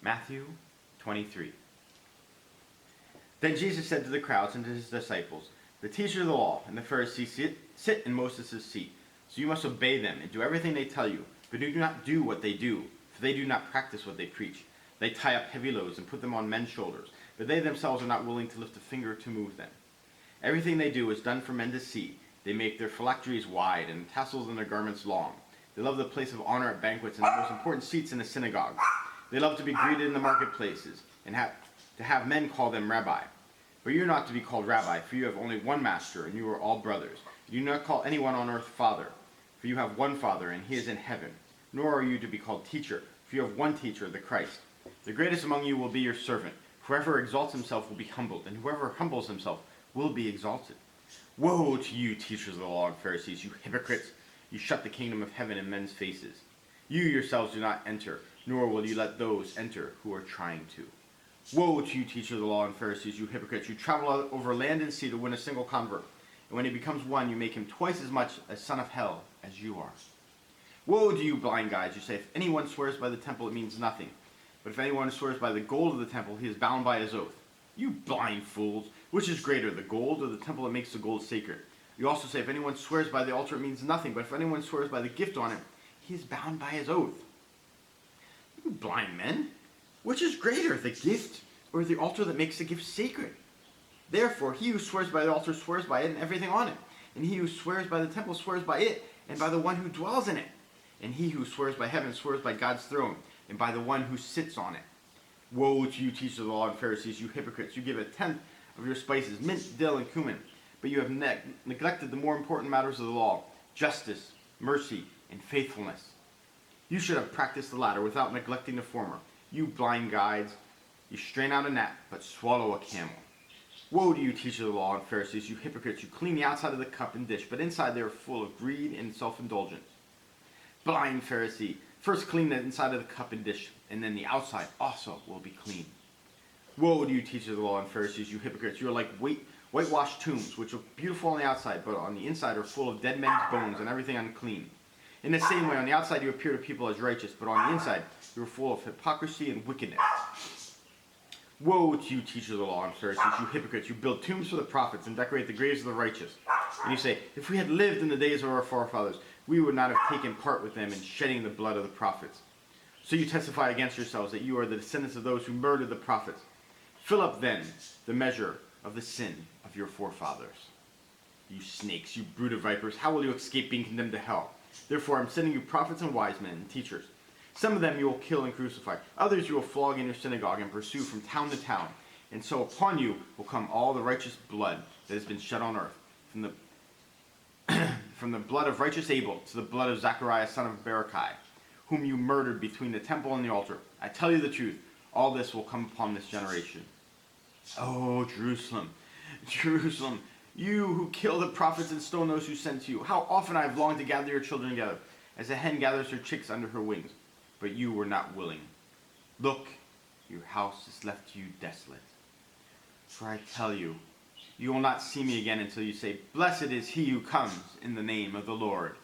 Matthew 23. Then Jesus said to the crowds and to his disciples, "The teachers of the law and the Pharisees sit in Moses' seat, so you must obey them and do everything they tell you, but do not do what they do, for they do not practice what they preach. They tie up heavy loads and put them on men's shoulders, but they themselves are not willing to lift a finger to move them. Everything they do is done for men to see. They make their phylacteries wide and tassels in their garments long. They love the place of honor at banquets and the most important seats in the synagogue. They love to be greeted in the marketplaces and to have men call them rabbi. But you are not to be called rabbi, for you have only one master, and you are all brothers. You do not call anyone on earth father, for you have one Father, and he is in heaven. Nor are you to be called teacher, for you have one teacher, the Christ. The greatest among you will be your servant. Whoever exalts himself will be humbled, and whoever humbles himself will be exalted. Woe to you, teachers of the law and Pharisees, you hypocrites! You shut the kingdom of heaven in men's faces. You yourselves do not enter, nor will you let those enter who are trying to. Woe to you, teachers of the law and Pharisees, you hypocrites! You travel over land and sea to win a single convert, and when he becomes one, you make him twice as much a son of hell as you are. Woe to you, blind guides! You say, if anyone swears by the temple, it means nothing. But if anyone swears by the gold of the temple, he is bound by his oath. You blind fools! Which is greater, the gold or the temple that makes the gold sacred? You also say, if anyone swears by the altar, it means nothing. But if anyone swears by the gift on it, he is bound by his oath. You blind men! Which is greater, the gift or the altar that makes the gift sacred? Therefore, he who swears by the altar swears by it and everything on it. And he who swears by the temple swears by it and by the one who dwells in it. And he who swears by heaven swears by God's throne and by the one who sits on it. Woe to you, teachers of the law and Pharisees, you hypocrites! You give a tenth of your spices, mint, dill, and cumin, but you have neglected the more important matters of the law, justice, mercy, and faithfulness. You should have practiced the latter without neglecting the former. You blind guides! You strain out a gnat, but swallow a camel. Woe to you, teachers of the law and Pharisees, you hypocrites! You clean the outside of the cup and dish, but inside they are full of greed and self-indulgence. Blind Pharisee! First clean the inside of the cup and dish, and then the outside also will be clean. Woe to you, teachers of the law and Pharisees, you hypocrites! You are like whitewashed tombs, which look beautiful on the outside, but on the inside are full of dead men's bones and everything unclean. In the same way, on the outside you appear to people as righteous, but on the inside you are full of hypocrisy and wickedness. Woe to you, teachers of the law and Pharisees, you hypocrites! You build tombs for the prophets and decorate the graves of the righteous. And you say, if we had lived in the days of our forefathers, we would not have taken part with them in shedding the blood of the prophets. So you testify against yourselves that you are the descendants of those who murdered the prophets. Fill up then the measure of the sin of your forefathers. You snakes, you brood of vipers, how will you escape being condemned to hell? Therefore I am sending you prophets and wise men and teachers. Some of them you will kill and crucify. Others you will flog in your synagogue and pursue from town to town. And so upon you will come all the righteous blood that has been shed on earth, from the blood of righteous Abel to the blood of Zachariah son of Berechiah, whom you murdered between the temple and the altar. I tell you the truth, all this will come upon this generation. Oh, Jerusalem, Jerusalem, you who kill the prophets and stone those who sent to you, how often I have longed to gather your children together, as a hen gathers her chicks under her wings, but you were not willing. Look, your house is left to you desolate. For I tell you, you will not see me again until you say, blessed is he who comes in the name of the Lord.